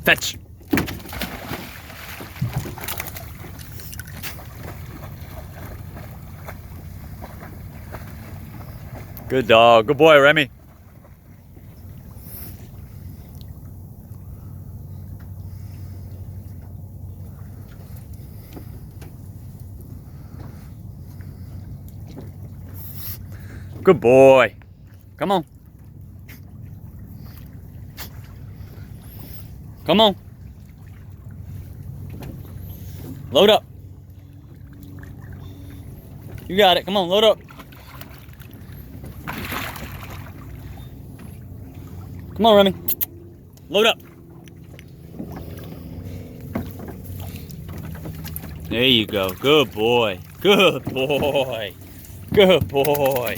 Fetch. Good dog. Good boy, Remy. Good boy. Come on. Come on. Load up. You got it. Come on, load up. Come on, Remy. Load up. There you go. Good boy. Good boy. Good boy.